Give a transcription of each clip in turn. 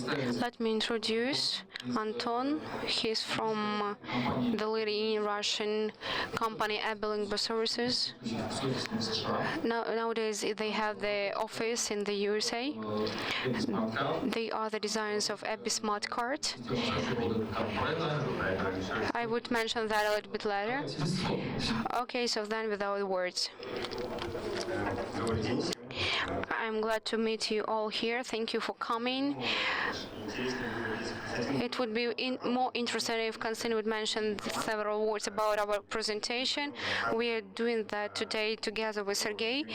Let me introduce Anton. He's from the leading Russian company Ekaterina Services. Nowadays they have the office in the USA. They are the designers of Abby Smart Card. I would mention that a little bit later. Okay, so then without words. I'm glad to meet you all here. Thank you for coming. It would be more interesting if Konstantin would mention several words about our presentation. We are doing that today together with Sergey.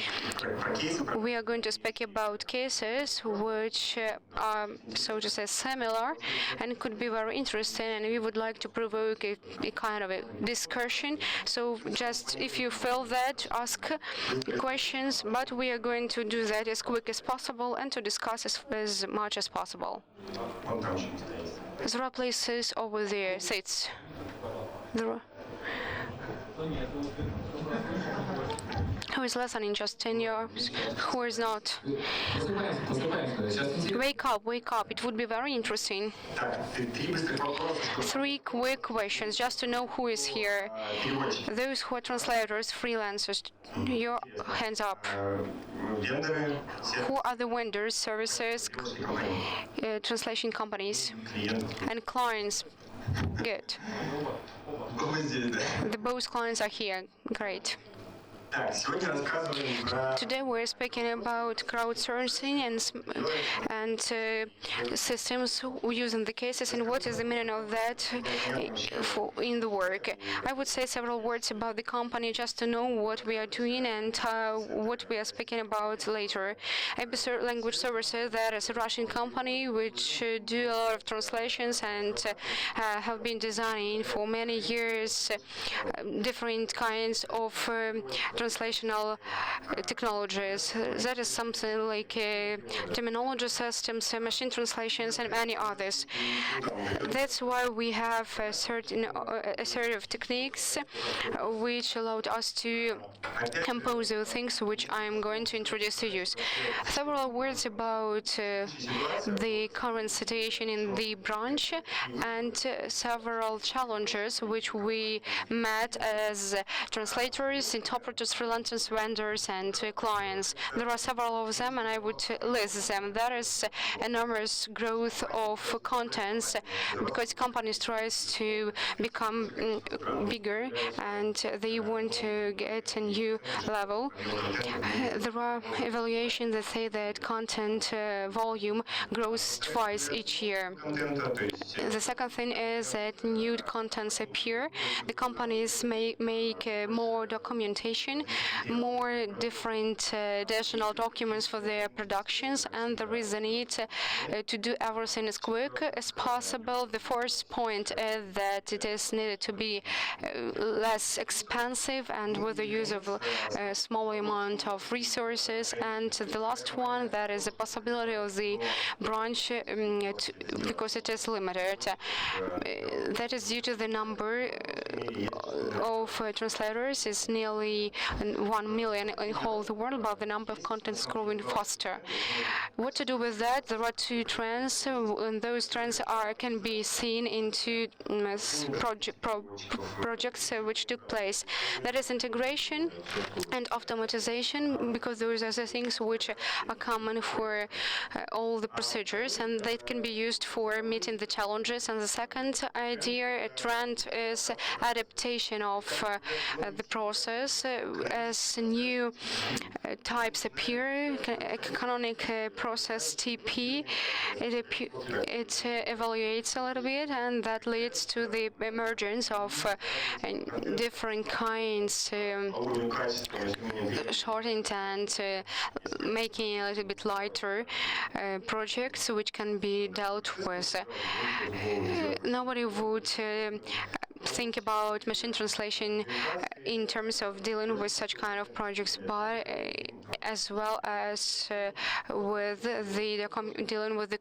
We are going to speak about cases which are, so to say, similar and could be very interesting, and we would like to provoke a kind of a discussion. So just if you feel that, ask questions, but we are going to do that as quick as possible and to discuss as much as possible. There are places over there, seats. Who is listening? Just 10 years. Who is not? Wake up, wake up. It would be very interesting. 3 quick questions, just to know who is here. Those who are translators, freelancers, your hands up. Who are the vendors, services, translation companies, and clients? Good. The both clients are here. Great. Today we're speaking about crowdsourcing and systems using the cases and what is the meaning of that in the work. I would say several words about the company just to know what we are doing and what we are speaking about later. Episode Language Services, that is a Russian company which do a lot of translations and have been designing for many years different kinds of translational technologies. That is something like terminology systems, machine translations, and many others. That's why we have a series of techniques which allowed us to compose those things which I am going to introduce to you. Several words about the current situation in the branch and several challenges which we met as translators, interpreters, freelancers, vendors, and clients. There are several of them, and I would list them. There is enormous growth of contents because companies tries to become bigger and they want to get a new level. There are evaluations that say that content volume grows twice each year. The second thing is that new contents appear. The companies may make more documentation, more different additional documents for their productions, and there is a need to do everything as quick as possible. The first point is that it is needed to be less expensive and with the use of a small amount of resources. And the last one, that is the possibility of the branch because it is limited. That is due to the number of translators is nearly 1 million in whole the world, but the number of contents growing faster. What to do with that? There are 2 trends, and those trends can be seen in 2 projects which took place. That is integration and automatization, because those are the things which are common for all the procedures, and they can be used for meeting the challenges. And the second idea, a trend, is adaptation of the process as new types appear. Canonic process TP, it evaluates a little bit, and that leads to the emergence of different kinds, shortened and making a little bit lighter projects which can be dealt with. Nobody would think about machine translation in terms of dealing with such kind of projects, but as well as with the dealing with the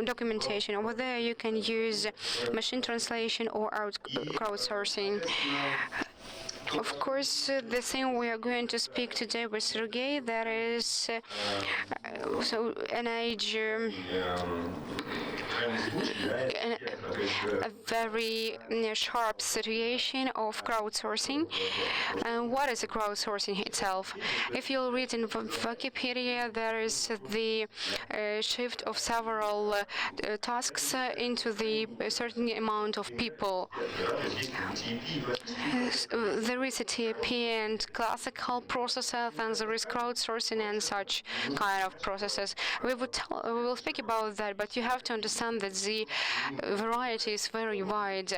documentation. Over there, you can use machine translation or crowdsourcing. Of course, the thing we are going to speak today with Sergey, that is an age, a very sharp situation of crowdsourcing. And what is a crowdsourcing itself? If you'll read in Wikipedia, there is the shift of several tasks into the certain amount of people. There is a TAP and classical processes, and there is crowdsourcing and such kind of processes. We will speak about that, but you have to understand that the variety is very wide,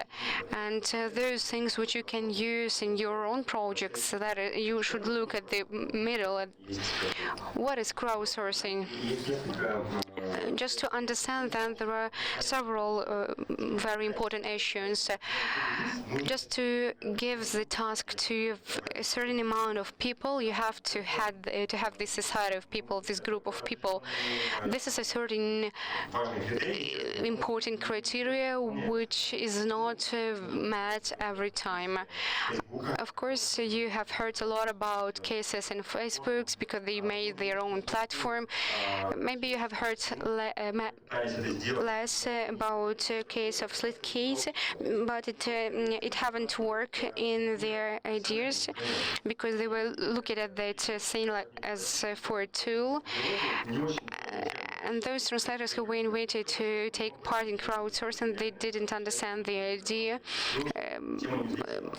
and those things which you can use in your own projects, that you should look at the middle. What is crowdsourcing? Just to understand that there are several very important issues. Just to give the task to a certain amount of people, you have to have this society of people, this group of people. This is a certain important criteria which is not met every time. Of course, you have heard a lot about cases in Facebook because they made their own platform. Maybe you have heard less about case of slit case, but it haven't worked in their ideas because they were looking at that thing as for a tool. And those translators who were invited to take part in crowdsourcing, they didn't understand the idea,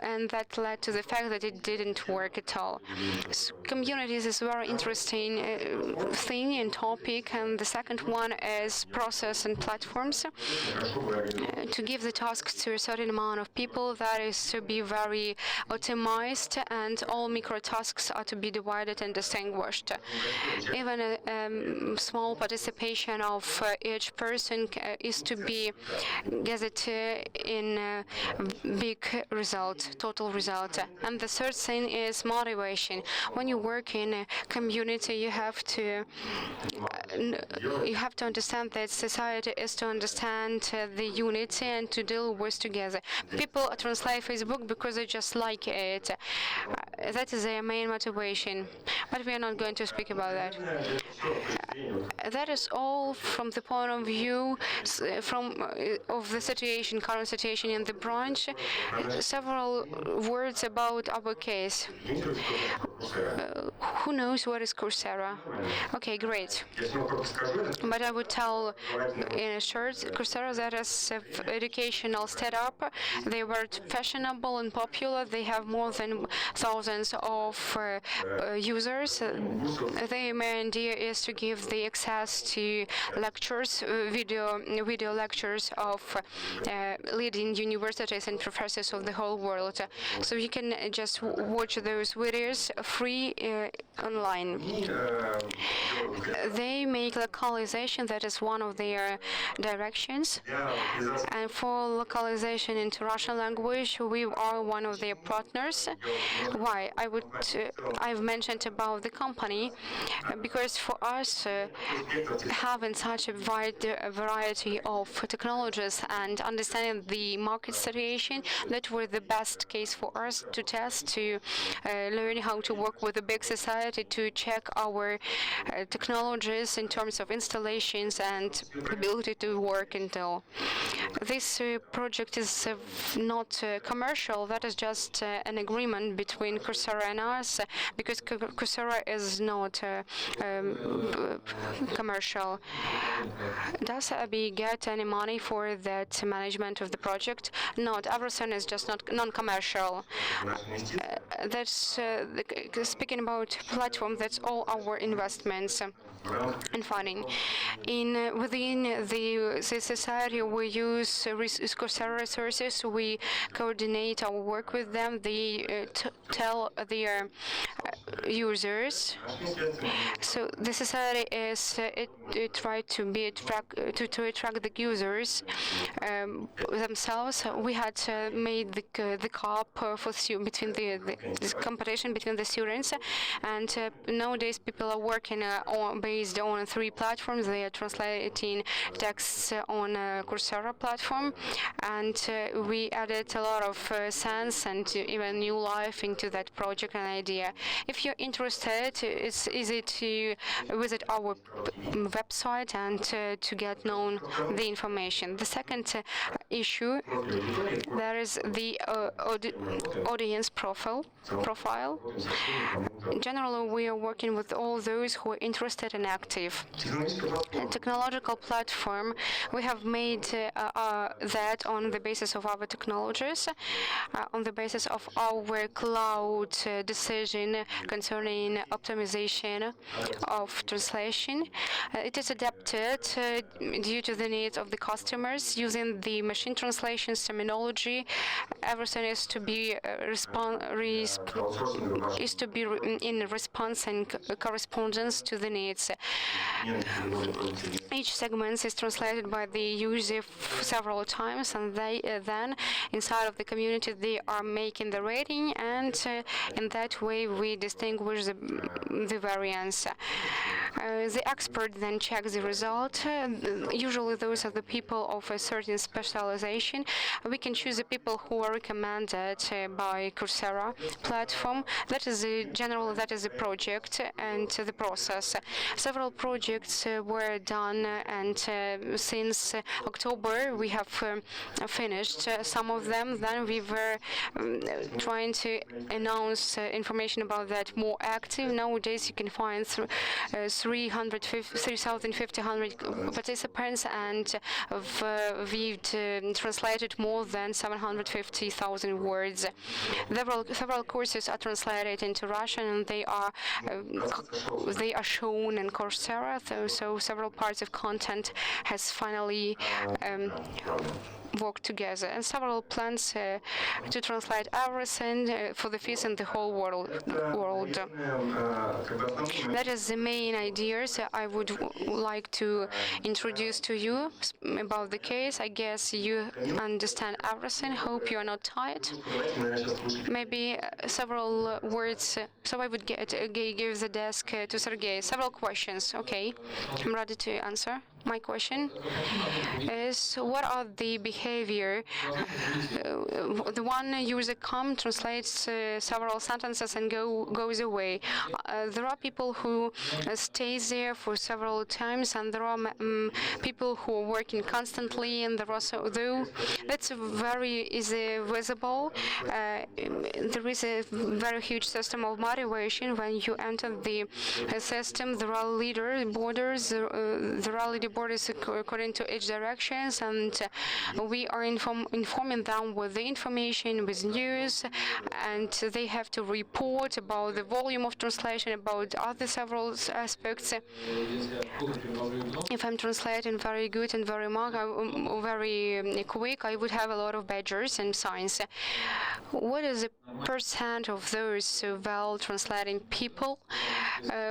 and that led to the fact that it didn't work at all. So communities is a very interesting thing and topic, and the second one is process and platforms. To give the tasks to a certain amount of people, that is to be very optimized, and all micro tasks are to be divided and distinguished. Even a small participation of each person is to be gathered in a big result, total result. And the third thing is motivation. When you work in a community, you have to understand that society is to understand the unity and to deal with together. People translate Facebook because they just like it. That is their main motivation. But we are not going to speak about that. That is all from the point of view of the situation, current situation in the branch. Several words about our case. Who knows what is Coursera? Okay, great. But I would tell in a short, Coursera, that is an educational startup. They were fashionable and popular. They have more than thousands of users. Their main idea is to give the access to lectures, video lectures of leading universities and professors of the whole world. So you can just watch those videos free online. They make localization, that is one of their directions. And for localization into Russian language, we are one of their partners. Why? I've mentioned about the company because for us, having such a wide variety of technologies and understanding the market situation, that were the best case for us to test, to learn how to work with a big society, to check our technologies in terms of installations and ability to work until. This project is not commercial. That is just an agreement between Coursera and us, because Coursera is not commercial. Does ABI get any money for that management of the project? Not. Everything is just not non-commercial. That's speaking about platform. That's all our investments and funding. Within the society, we use Coursera resources. We coordinate our work with them. They tell their users. So the society is it tried to attract the users themselves. We had made the cup between this competition between the students, and nowadays people are working based on 3 platforms. They are translating texts on Coursera platform, and we added a lot of sense and even new life into that project and idea. If you're interested, it's easy to visit our website and to get known the information. The second issue, there is the audience profile. Generally, we are working with all those who are interested and active. A technological platform, we have made that on the basis of our technologies, on the basis of our cloud decision concerning optimization of translation. It is adapted due to the needs of the customers using the machine translations terminology. Everything is to be in response and correspondence to the needs. Each segment is translated by the user several times, and they then inside of the community they are making the rating, and in that way we distinguish the variance. The expert then checks the result. Usually those are the people of a certain specialization. We can choose the people who are recommended by Coursera platform. That is the project and the process. Several projects were done, and since October we have finished some of them. Then we were trying to announce information about that more active. Nowadays you can find 3,500 participants, and we've translated more than 750,000 words. Several courses are translated into Russian, and they are shown in Coursera. So several parts of content has finally work together, and several plans to translate everything for the fees in the whole world. That is the main ideas I would like to introduce to you about the case. I guess you understand everything. Hope you are not tired. Maybe several words. So I would give the desk to Sergey. Several questions. Okay, I'm ready to answer. My question is, what are the behavior? The one user translates several sentences and goes away. There are people who stay there for several times, and there are people who are working constantly, and there are though that's very easy visible. There is a very huge system of motivation when you enter the system. There are leader borders. There are leader borders according to each directions, and we are informing them with the information, with news, and they have to report about the volume of translation, about other several aspects. If I'm translating very good and very quick, I would have a lot of badges and signs. What is the percent of those well translating people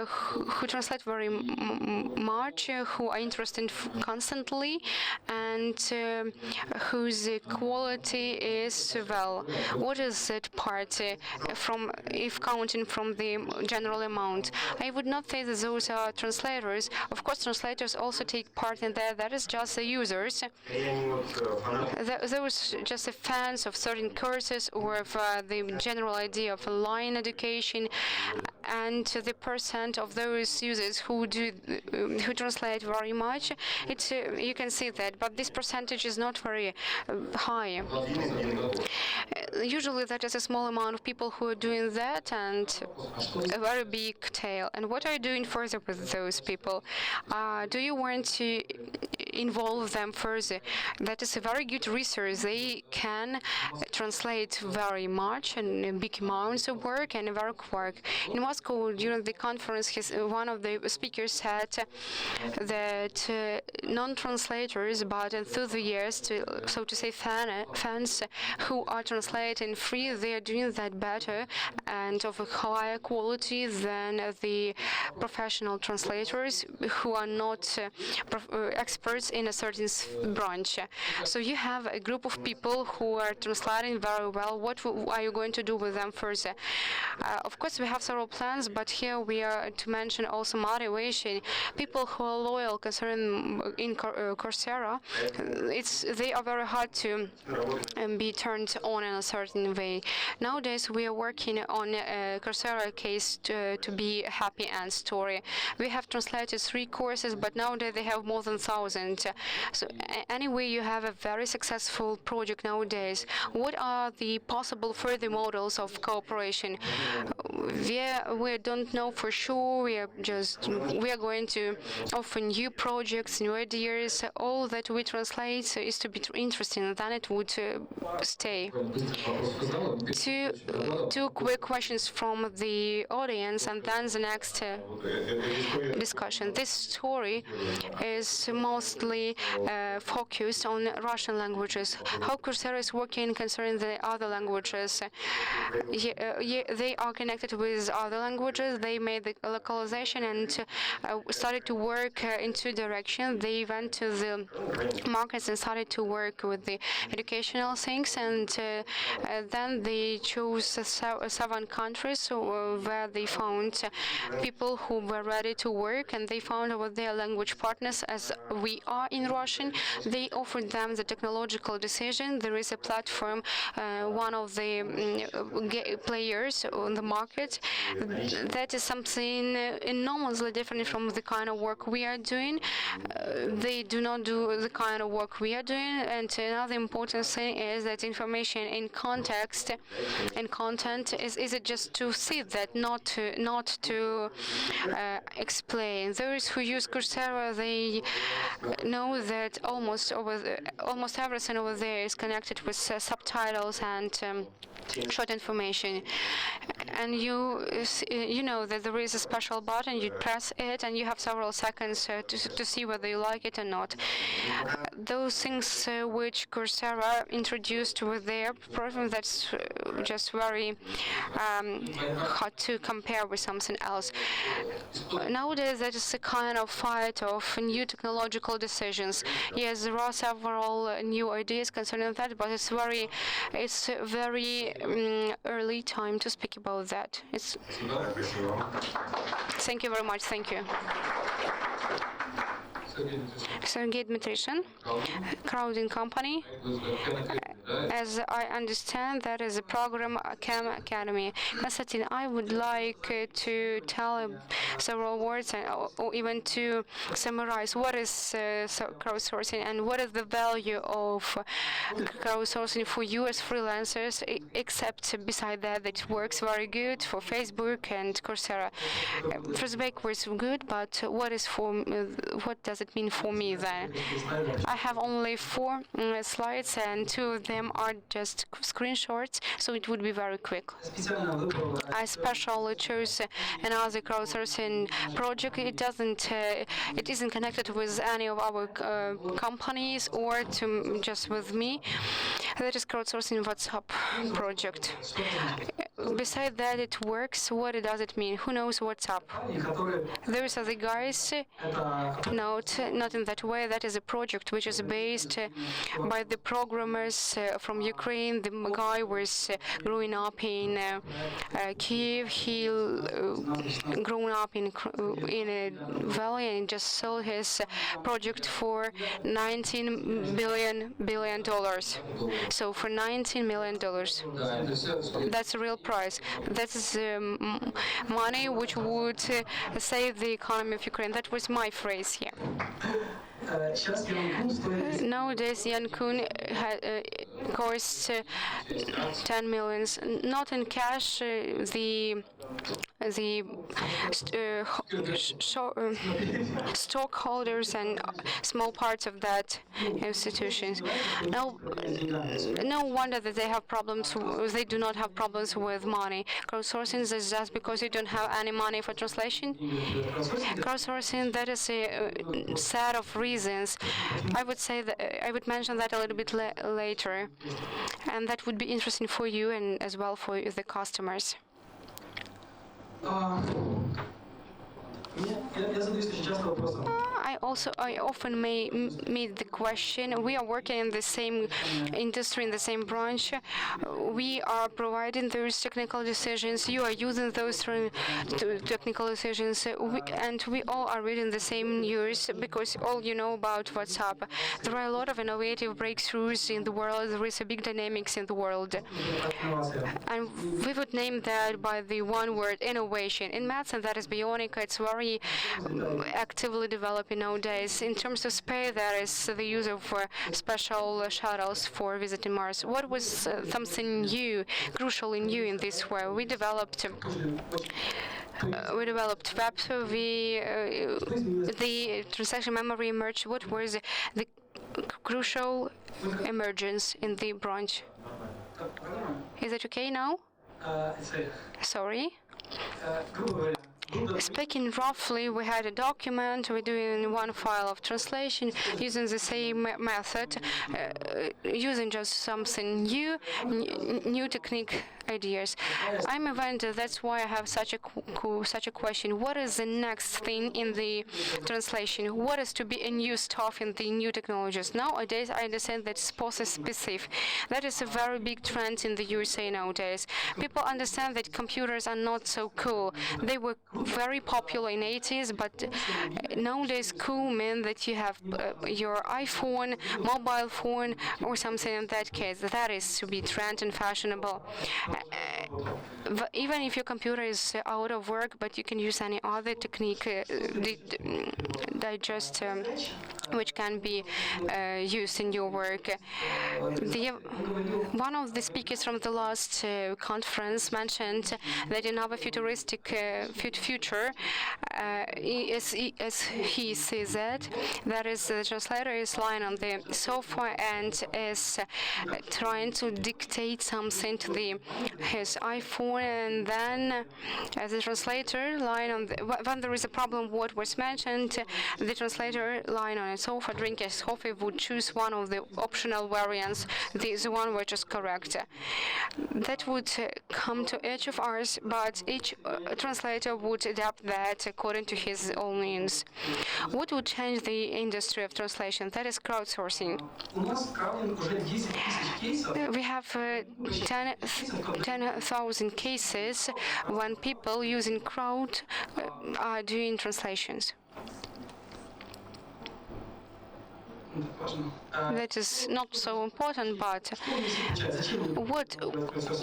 who translate very much, who are interested constantly, and whose quality is well? What is that part from, if counting from the general amount? I would not say that those are translators. Of course, translators also take part in that. That is just the users. Those just the fans of certain courses or of the general idea of online education, and the percent of those users who translate very much. It's you can see that, but this percentage is not very high. Usually, that is a small amount of people who are doing that, and a very big tail. And what are you doing further with those people? Do you want to involve them further. That is a very good resource. They can translate very much and big amounts of work and work. In Moscow, during the conference, one of the speakers said that non-translators, but enthusiasts, so to say, fans who are translating free, they are doing that better and of a higher quality than the professional translators who are not experts in a certain branch. So you have a group of people who are translating very well. What are you going to do with them further? Of course, we have several plans, but here we are to mention also motivation. People who are loyal concerning in Coursera, they are very hard to be turned on in a certain way. Nowadays, we are working on a Coursera case to be a happy end story. We have translated 3 courses, but nowadays they have more than 1,000. So anyway, you have a very successful project nowadays. What are the possible further models of cooperation? We don't know for sure. We are going to offer new projects, new ideas. All that we translate is to be interesting, then it would stay. Two quick questions from the audience, and then the next discussion. This story is mostly focused on Russian languages. How Coursera is working concerning the other languages? They are connected with other languages. They made the localization and started to work in 2 directions. They went to the markets and started to work with the educational things, and then they chose 7 countries where they found people who were ready to work, and they found over there language partners as we are in Russian. They offered them the technological decision. There is a platform, one of the players on the market. That is something enormously different from the kind of work we are doing. They do not do the kind of work we are doing. And another important thing is that information in context and content is it just to see that, not to explain. Those who use Coursera, they know that almost everything over there is connected with subtitles and short information, and you know that there is a special button. You press it, and you have several seconds to see whether you like it or not. Those things which Coursera introduced with their program, that's just very hard to compare with something else. Nowadays, that is a kind of fight of new technological decisions. Yes, there are several new ideas concerning that, but it's very early time to speak about that. Thank you very much. Thank you. Sergey Dmytryshin, Crowding Company. As I understand, that is a program, Chem Academy. Konstantin, I would like to tell several words or even to summarize what is crowdsourcing and what is the value of crowdsourcing for you as freelancers, except beside that it works very good for Facebook and Coursera. First backwards good, but what does it mean for me then? I have only 4 slides, and 2 of them are just screenshots, so it would be very quick. I specially chose another crowdsourcing project. It isn't connected with any of our companies or just with me. That is crowdsourcing WhatsApp project. Besides that, it works. What does it mean? Who knows WhatsApp? Those are the guys. Not in that way. That is a project which is based by the programmers from Ukraine. The guy was growing up in Kiev. He grown up in a valley and just sold his project for $19 billion. So for $19 million, that's a real price. That's money which would save the economy of Ukraine. That was my phrase here. Nowadays, Yankun costs 10 millions, not in cash. The the stockholders and small parts of that institutions. No wonder that they have problems. They do not have problems with money. Crowdsourcing is just because you don't have any money for translation. Crowdsourcing, that is a set of reasons. I would say that I would mention that a little bit later, and that would be interesting for you and as well for the customers. I often may meet the question, we are working in the same industry, in the same branch, we are providing those technical decisions, you are using those technical decisions, and we all are reading the same news because all you know about WhatsApp. There are a lot of innovative breakthroughs in the world, there is a big dynamics in the world. And we would name that by the one word, innovation. In medicine, that is bionic, it's very actively developing nowadays. In terms of space, there is the use of special shuttles for visiting Mars. What was something new, crucially new in this way? We developed web, the transaction memory emerged. What was the crucial emergence in the branch? Is it okay now? Sorry? Speaking roughly, we had a document, we're doing one file of translation using the same method, using just something new technique ideas. I'm a vendor, that's why I have such a question. What is the next thing in the translation? What is to be a new stuff in the new technologies? Nowadays, I understand that it's process specific. That is a very big trend in the USA nowadays. People understand that computers are not so cool. They were very popular in 80s, but nowadays cool means that you have your iPhone, mobile phone, or something in that case. That is to be trend and fashionable. Even if your computer is out of work, but you can use any other technique, digest, which can be used in your work. One of the speakers from the last conference mentioned that in our futuristic future, as he sees it, that is the translator is lying on the sofa and is trying to dictate something to his iPhone, and then as the translator lying on when there is a problem what was mentioned, the translator lying on a sofa drinking coffee would choose one of the optional variants, the one which is correct. That would come to each of ours, but each translator would adapt that according to his own means. What would change the industry of translation? That is crowdsourcing. We have 10,000 cases when people using crowd are doing translations. That is not so important, but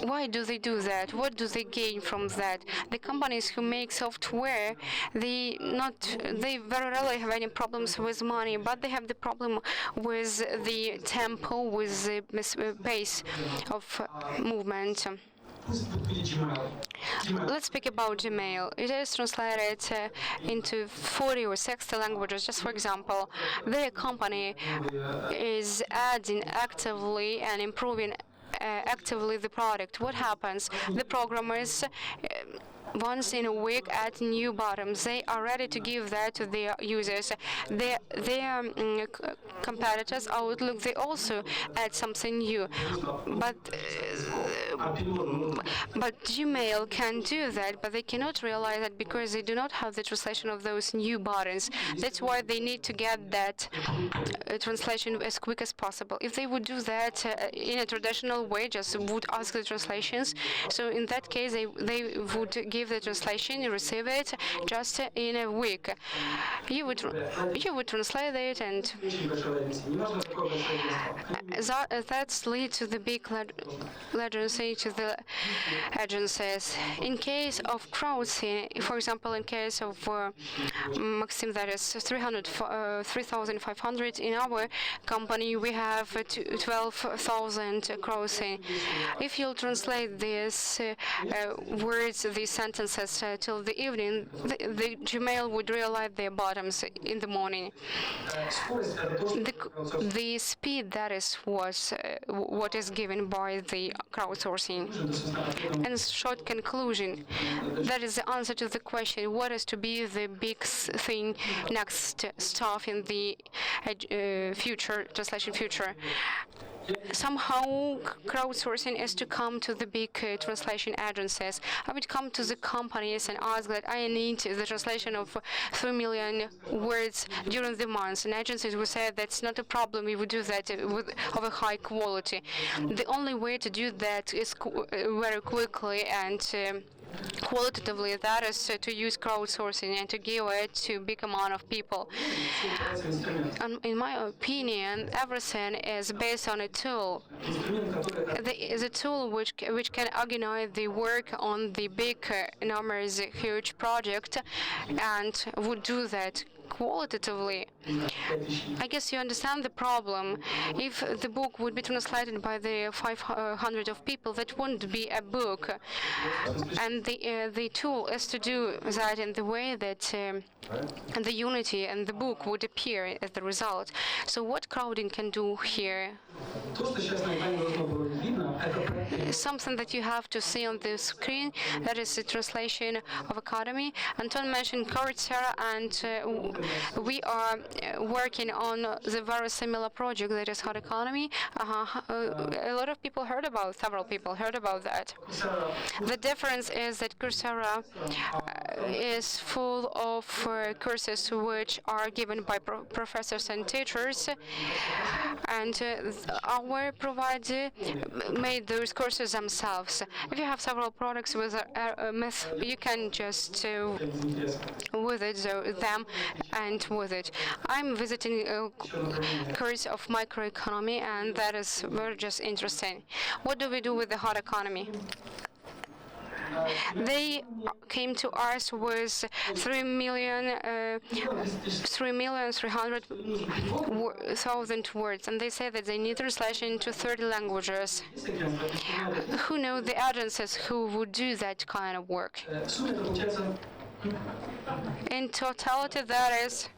why do they do that? What do they gain from that? The companies who make software, they very rarely have any problems with money, but they have the problem with the tempo, with the pace of movement. Let's speak about Gmail. It is translated into 40 or 60 languages. Just for example, their company is adding actively and improving actively the product. What happens? The programmers once in a week add new buttons. They are ready to give that to their users. Their competitors, Outlook, they also add something new. But Gmail can do that, but they cannot realize that because they do not have the translation of those new buttons. That's why they need to get that translation as quick as possible. If they would do that in a traditional way, just would ask the translations, so in that case they would give the translation, receive it just in a week. You would translate it, and that leads to the big legends say to the agencies. In case of crowdsourcing, for example, in case of Maxim, that is 3,500 in our company, we have 12,000 crowdsourcing. If you'll translate these words, these sentences till the evening, the Gmail would realize their bottoms in the morning. The speed, that is what is given by the crowdsourcing. And short conclusion, that is the answer to the question, what is to be the big thing, next stuff in the future, translation future. Somehow crowdsourcing is to come to the big translation agencies. I would come to the companies and ask that I need the translation of 3 million words during the month. And agencies would say that's not a problem, we would do that of a high quality. The only way to do that is very quickly and qualitatively, that is to use crowdsourcing and to give it to big amount of people. In my opinion, everything is based on a tool. There is a tool which can organize the work on the big numbers, huge project, and would do that qualitatively. I guess you understand the problem. If the book would be translated by the 500 of people, that wouldn't be a book. And the tool is to do that in the way that the unity and the book would appear as the result. So what crowding can do here? Something that you have to see on the screen, that is the translation of Academy. Anton mentioned Coursera, and we are working on the very similar project that is Hot Economy. A lot of people heard about, several people heard about that. The difference is that Coursera is full of courses which are given by professors and teachers, and our provider made those courses themselves. If you have several products with a myth, you can just visit them and with it. I'm visiting a course of microeconomy, and that is very just interesting. What do we do with the hot economy? They came to us with 3,300,000 words, and they say that they need translation into 30 languages. Who know the agencies who would do that kind of work? In totality, that is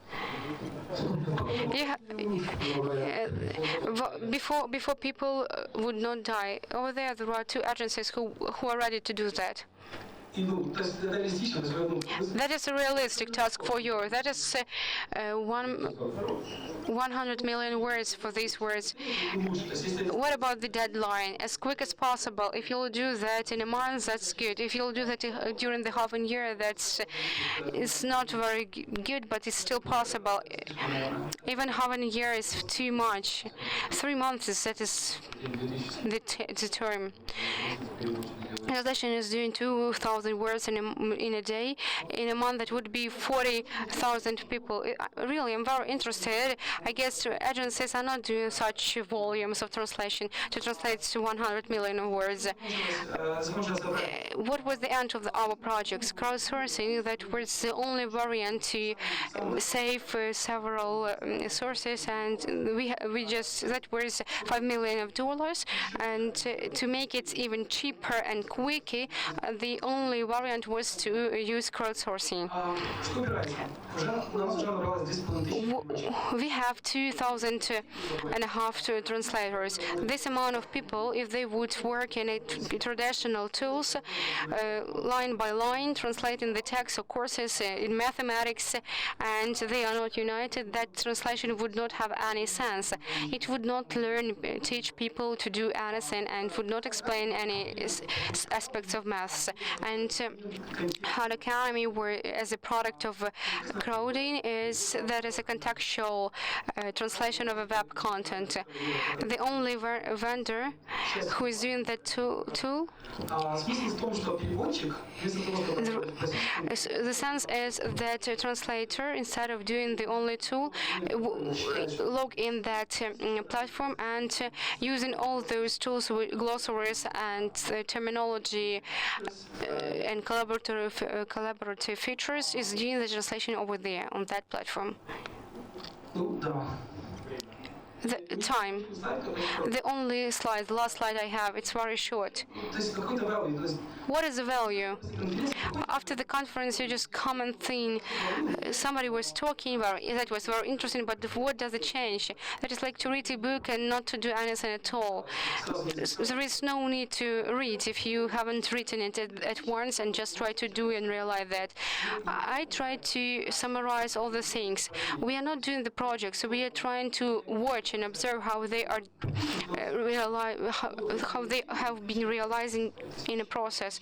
before people would not die. Over there are two agencies who are ready to do that. That is a realistic task for you. That is 100 million words for these words. What about the deadline? As quick as possible. If you'll do that in a month, that's good. If you'll do that during the half a year, it's not very good, but it's still possible. Even half a year is too much. 3 months, that is the term. Translation is doing 2,000 words in a day. In a month, that would be 40,000 people. Really, I'm very interested. I guess agencies are not doing such volumes of translation to translate to 100 million words. What was the end of our projects? Crowdsourcing, that was the only variant to save several sources, and that was $5 million. And to make it even cheaper and quicker, the only variant was to use crowdsourcing. We have 2,500 translators. This amount of people, if they would work in traditional tools, line by line, translating the text of courses in mathematics, and they are not united, that translation would not have any sense. It would not teach people to do anything, and would not explain aspects of maths. And Khan Academy, where as a product of crowding, is a contextual translation of a web content. The only vendor who is doing that tool. The sense is that a translator, instead of doing the only tool, log in that platform and using all those tools with glossaries and terminology and collaborative features, is doing the translation over there on that platform. The time. The only slide, the last slide I have, it's very short. What is the value? After the conference, you just come and think, somebody was talking about, that was very interesting, but what does it change? That is like to read a book and not to do anything at all. There is no need to read if you haven't written it at once and just try to do and realize that. I try to summarize all the things. We are not doing the project, so we are trying to watch and observe how they are how they have been realizing in a process.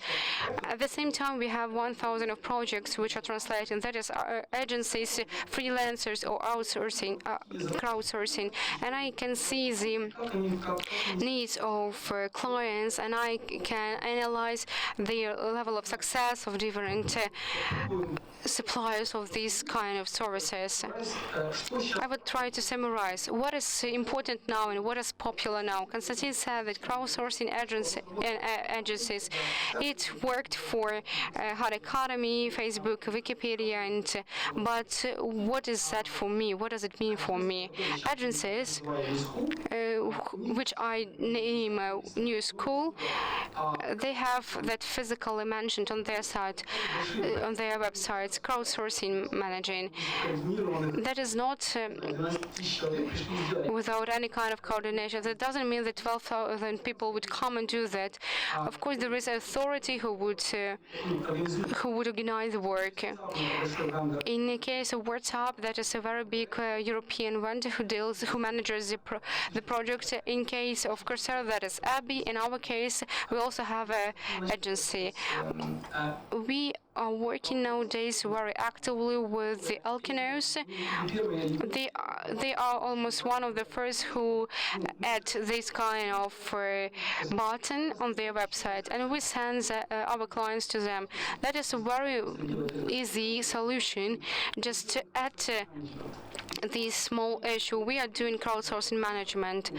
At the same time, we have 1,000 of projects which are translating. That is agencies, freelancers, or outsourcing, crowdsourcing, and I can see the needs of clients, and I can analyze the level of success of different suppliers of these kind of services. I would try to summarize what is important now and what is popular now. Konstantin said that crowdsourcing agencies, it worked for Khan Academy, Facebook, Wikipedia, but what is that for me? What does it mean for me? Agencies, which I name a new school, they have that physically mentioned on their site, on their websites, crowdsourcing managing. That is not without any kind of coordination. That doesn't mean that 12,000 people would come and do that. Of course, there is an authority who would organize the work. In the case of WhatsApp, that is a very big European vendor who manages the project. In case of Coursera, that is Abby. In our case, we also have an agency. We are working nowadays very actively with the Alkinos. They are almost one of the first who add this kind of button on their website, and we send our clients to them. That is a very easy solution, just to add this small issue. We are doing crowdsourcing management.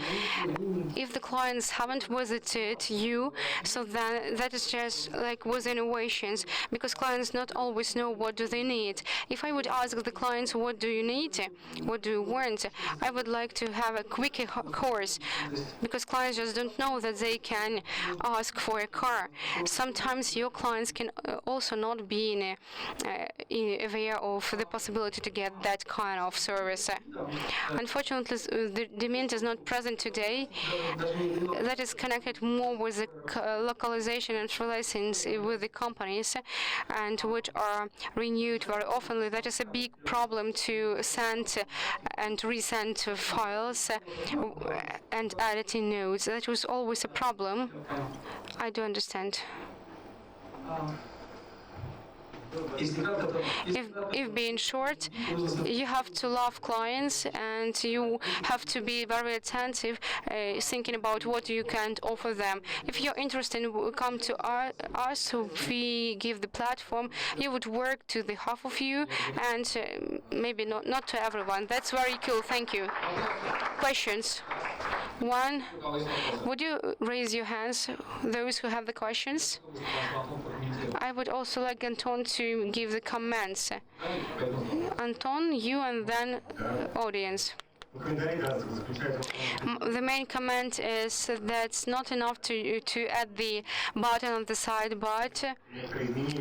If the clients haven't visited you, so then that is just like with innovations, because clients not always know what do they need. If I would ask the clients, what do you need? What do you want? I would like to have a quick course, because clients just don't know that they can ask for a car. Sometimes your clients can also not be aware of the possibility to get that kind of service. Unfortunately, the demand is not present today. That is connected more with the localization and freelancing with the companies, and which are renewed very often. That is a big problem to send and resend files and editing notes. That was always a problem. I do understand. If being short, you have to love clients and you have to be very attentive, thinking about what you can offer them. If you're interested, come to us, we give the platform. You would work to the half of you, and maybe not to everyone. That's very cool. Thank you. Questions? One. Would you raise your hands, those who have the questions? I would also like Anton to give the comments. Anton, you, and then audience. The main comment is that's not enough to add the button on the side, but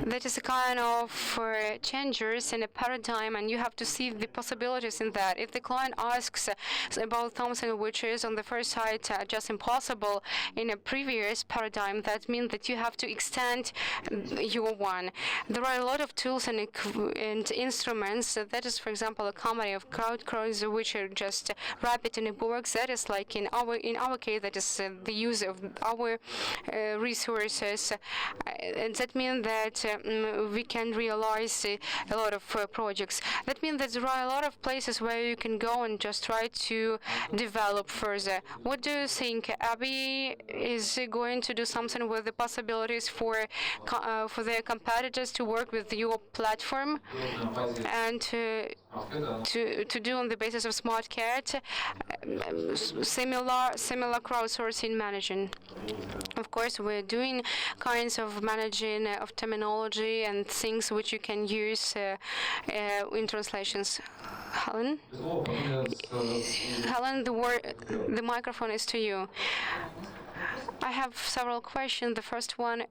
that is a kind of changes in a paradigm, and you have to see the possibilities in that. If the client asks about something which is on the first side just impossible in a previous paradigm, that means that you have to extend your one. There are a lot of tools and instruments. That is, for example, a company of crowd which are just just wrap it in a box. That is like in our case, that is the use of our resources, and that means that we can realize a lot of projects. That means that there are a lot of places where you can go and just try to develop further. What do you think? Abby is going to do something with the possibilities for their competitors to work with your platform and to do on the basis of SmartCat similar crowdsourcing managing. Of course, we're doing kinds of managing of terminology and things which you can use in translations. Helen, the microphone is to you. I have several questions. The first one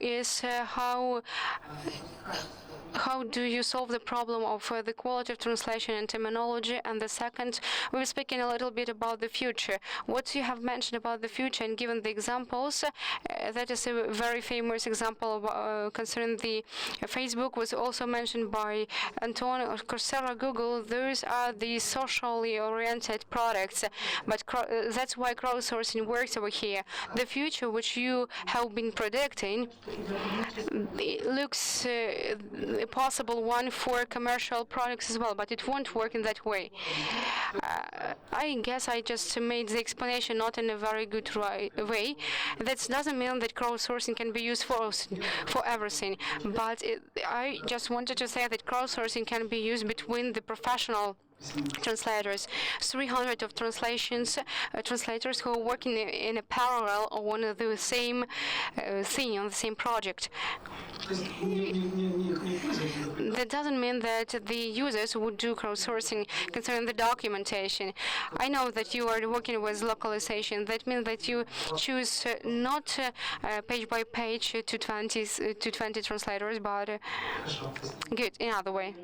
is how do you solve the problem of the quality of translation and terminology? And the second, we were speaking a little bit about the future. What you have mentioned about the future and given the examples, that is a very famous example of, concerning the Facebook was also mentioned by Anton. Coursera, Google, those are the socially oriented products, but that's why crowdsourcing works over here. The future which you have been predicting, it looks a possible one for commercial products as well, but it won't work in that way. I guess I just made the explanation not in a very good way. That doesn't mean that crowdsourcing can be used for everything, but I just wanted to say that crowdsourcing can be used between the professional translators, 300 of translators who are working in a parallel on the same thing, on the same project. That doesn't mean that the users would do crowdsourcing concerning the documentation. I know that you are working with localization. That means that you choose not page by page to 20 translators, but good, in other way.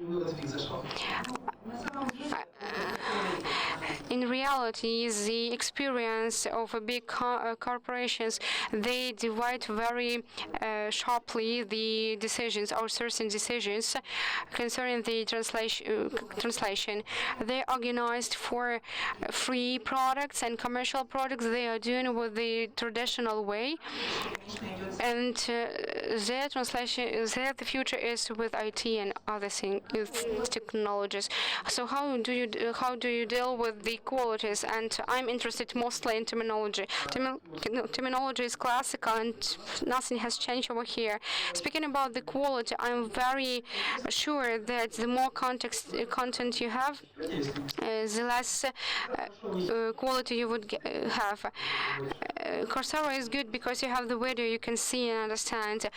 In reality, the experience of big corporations, they divide very sharply the decisions, outsourcing decisions concerning the translation. They organized for free products and commercial products. They are doing with the traditional way, and their the future is with IT and other things, technologies. So how do you deal with the qualities? And I'm interested mostly in terminology. Terminology is classical and nothing has changed over here. Speaking about the quality, I'm very sure that the more content you have, the less quality you would have. Coursera is good because you have the video, you can see and understand.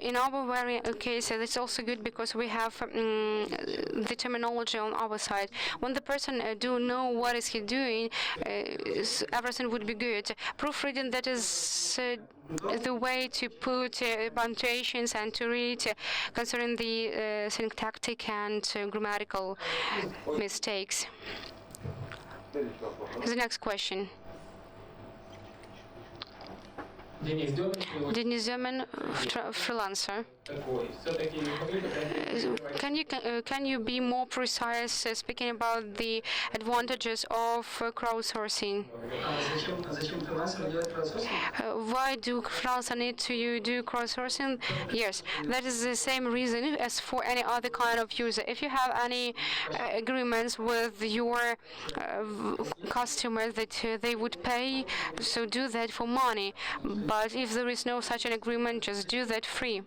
In our case, it's also good because we have the terminology on our side. When the person do know what is he doing, everything would be good. Proofreading, that is the way to put punctuations and to read concerning the syntactic and grammatical mistakes. The next question. Denis Zeman, freelancer. Can you be more precise speaking about the advantages of crowdsourcing? Why do freelancers need to do crowdsourcing? Yes, that is the same reason as for any other kind of user. If you have any agreements with your customers that they would pay, so do that for money. But if there is no such an agreement, just do that free.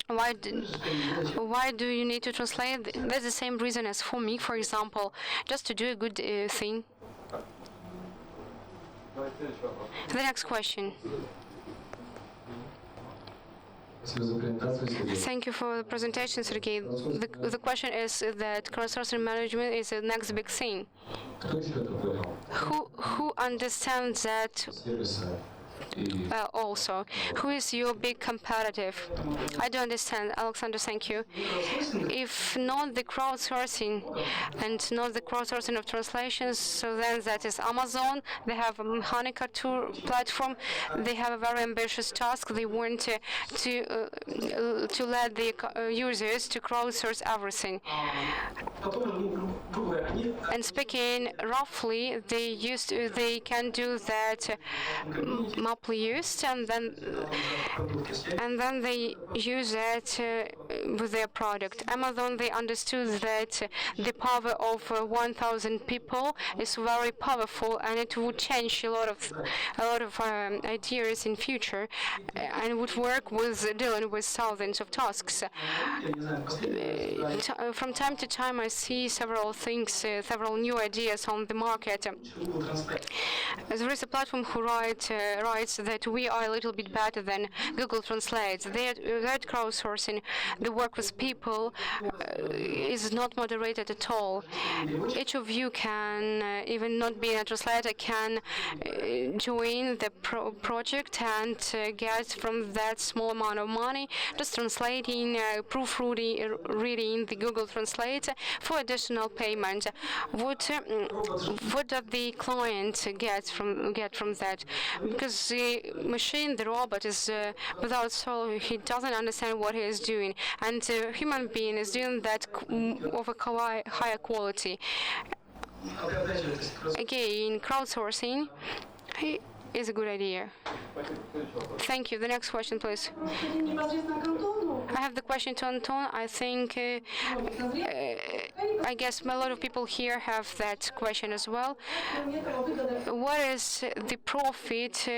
Why do you need to translate? That's the same reason as for me, for example, just to do a good thing. The next question. Thank you for the presentation, Sergey. The question is that crowdsourcing management is the next big thing. Who understands that? also. Who is your big competitive? I don't understand. Alexander, thank you. If not the crowdsourcing and not the crowdsourcing of translations, so then that is Amazon. They have a Hanukkah tour platform. They have a very ambitious task. They want to let the users to crowdsource everything. And speaking roughly, they can do that monthly use, and then they use that with their product. Amazon, they understood that the power of 1,000 people is very powerful, and it would change a lot of ideas in future, and would work with dealing with thousands of tasks. From time to time, I see several things, several new ideas on the market. There is a platform who writes that we are a little bit better than Google Translate. That crowdsourcing, the work with people, is not moderated at all. Each of you can, even not being a translator, can join the project and get from that small amount of money, just translating, proofreading the Google Translate for additional payment. What does the client get from that? Because the machine, the robot, is without soul. He doesn't understand what he is doing, and the human being is doing that of a higher quality. Again, crowdsourcing is a good idea. Thank you. The next question, please. I have the question to Anton. I think, I guess a lot of people here have that question as well. What is the profit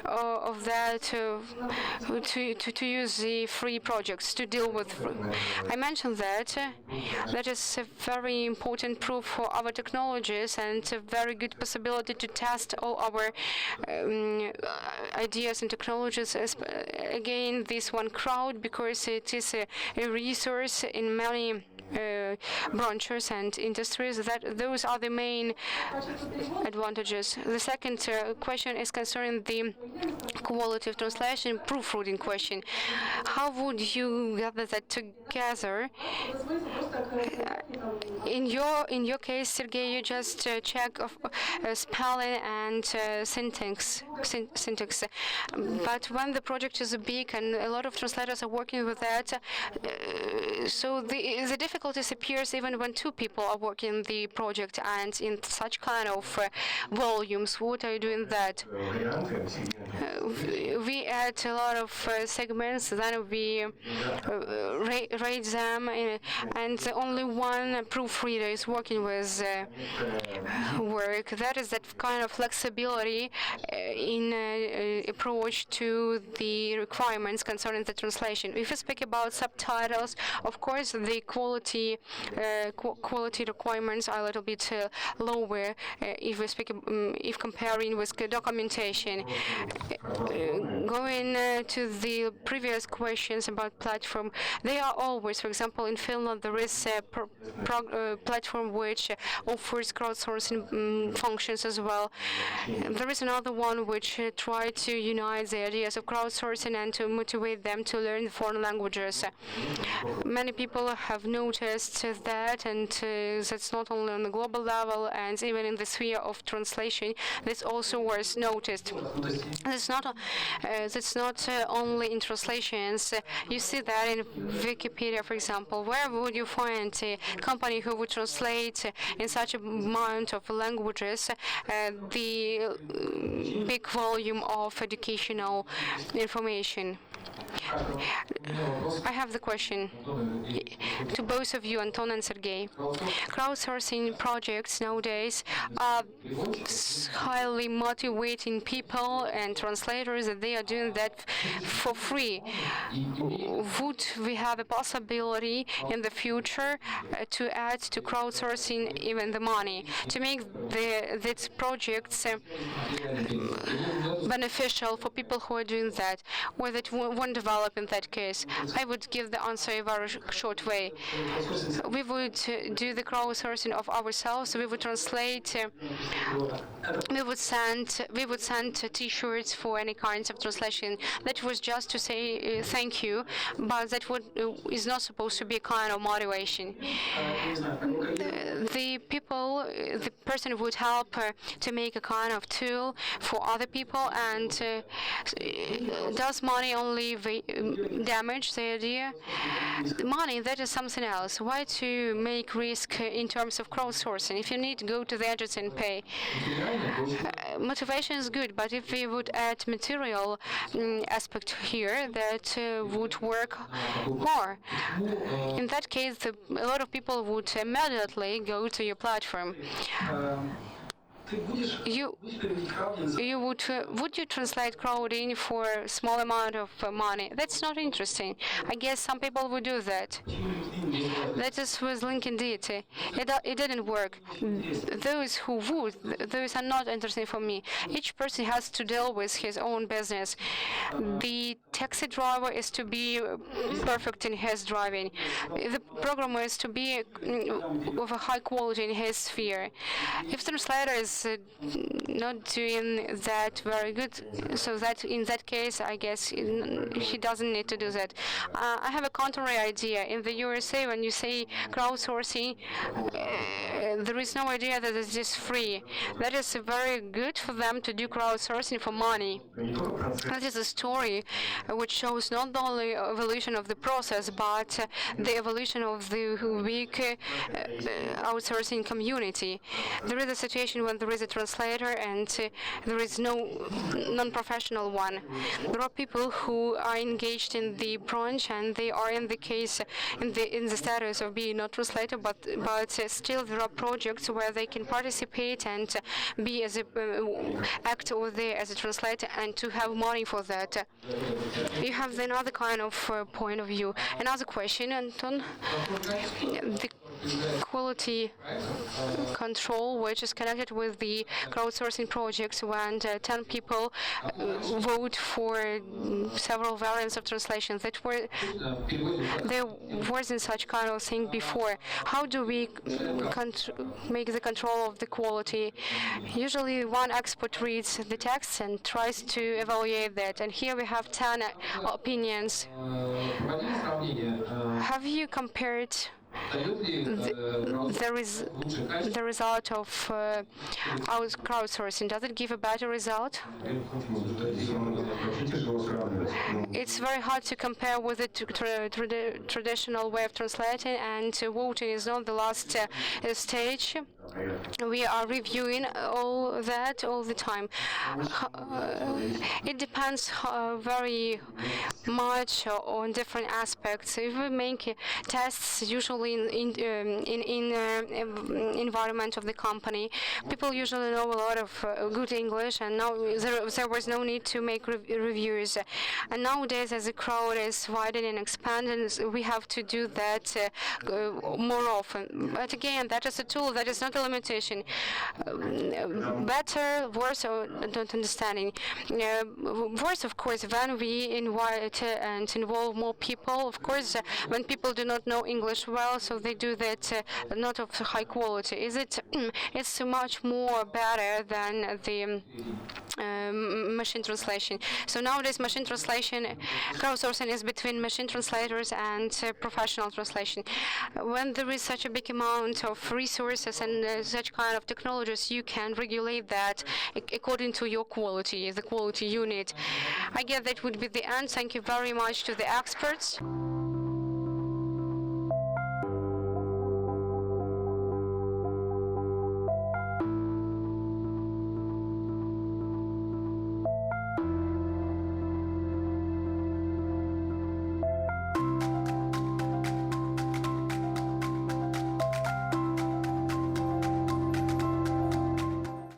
of that to use the free projects, to deal with? I mentioned that. That is a very important proof for our technologies and a very good possibility to test all our ideas and technologies. Again, this one crowd, because it is a resource in many branches and industries. Those are the main advantages. The second question is concerning the quality of translation, proofreading question. How would you gather that together? In your case, Sergey, you just check spelling and syntax. But when the project is big and a lot of translators are working with that, so the difficulties appears even when two people are working the project, and in such kind of volumes. What are you doing that? We add a lot of segments, then we rate them, and only one proofreader is working with work. That is that kind of flexibility in approach to the requirements concerning the translation. If we speak about subtitles, of course, the quality requirements are a little bit lower if comparing with documentation. Going to the previous questions about platform, they are always, for example, in Finland there is a platform which offers crowdsourcing functions as well. There is another one which try to unite the ideas of crowdsourcing and to motivate them to learn foreign languages. Many people have noticed that, and that's not only on the global level, and even in the sphere of translation, this also was noticed. That's not only in translations. You see that in Wikipedia, for example. Where would you find a company who would translate in such amount of languages the big volume of educational information? I have the question to both of you, Anton and Sergey. Crowdsourcing projects nowadays are highly motivating people and translators that they are doing that for free. Would we have a possibility in the future to add to crowdsourcing even the money, to make these projects beneficial for people who are doing that, or that won't develop in that case? I would give the answer a very short way. We would do the crowdsourcing of ourselves. We would translate we would send T-shirts for any kinds of translation. That was just to say thank you, but that is not supposed to be a kind of motivation. The person would help to make a kind of tool for other people, and does money only damage the idea? Money, that is something else. Why to make risk in terms of crowdsourcing? If you need to go to the agency and pay, motivation is good, but if we would add material aspect here, that would work more. In that case, a lot of people would immediately go to your platform. Would you translate crowding for a small amount of money? That's not interesting. I guess some people would do that. That is with LinkedIn did. It didn't work. Those who would, those are not interesting for me. Each person has to deal with his own business. The taxi driver is to be perfect in his driving. The programmer is to be of a high quality in his sphere. If the translator is not doing that very good, so that in that case, I guess he doesn't need to do that. I have a contrary idea. In the USA, when you say crowdsourcing, there is no idea that it is free. That is very good for them to do crowdsourcing for money. That is a story which shows not only evolution of the process, but the evolution of the weak outsourcing community. There is a situation when there is a translator and there is no non-professional one. There are people who are engaged in the branch and they are in the case in the status of being not translator, but still there are projects where they can participate and be as a act over there as a translator and to have money for that. You have another kind of point of view. Another question, Anton. The quality control, which is connected with the crowdsourcing projects, when 10 people vote for several variants of translation. There wasn't such kind of thing before. How do we make the control of the quality? Usually one expert reads the text and tries to evaluate that, and here we have 10 opinions. Have you compared the result of crowdsourcing? Does it give a better result? It's very hard to compare with the traditional way of translating, and voting is not the last stage. We are reviewing all that all the time. It depends very much on different aspects. If we make tests, usually in environment of the company, people usually know a lot of good English, and now there was no need to make reviews. And nowadays, as the crowd is widening and expanding, we have to do that more often. But again, that is a tool. That is not a limitation. Better, worse, or not understanding. Worse, of course, when we invite and involve more people. Of course, when people do not know English well, so they do that not of high quality. It's much more better than the machine translation. So nowadays, machine translation, crowdsourcing is between machine translators and professional translation. When there is such a big amount of resources and such kind of technologies, you can regulate that according to your quality, the quality you need. I guess that would be the end. Thank you very much to the experts.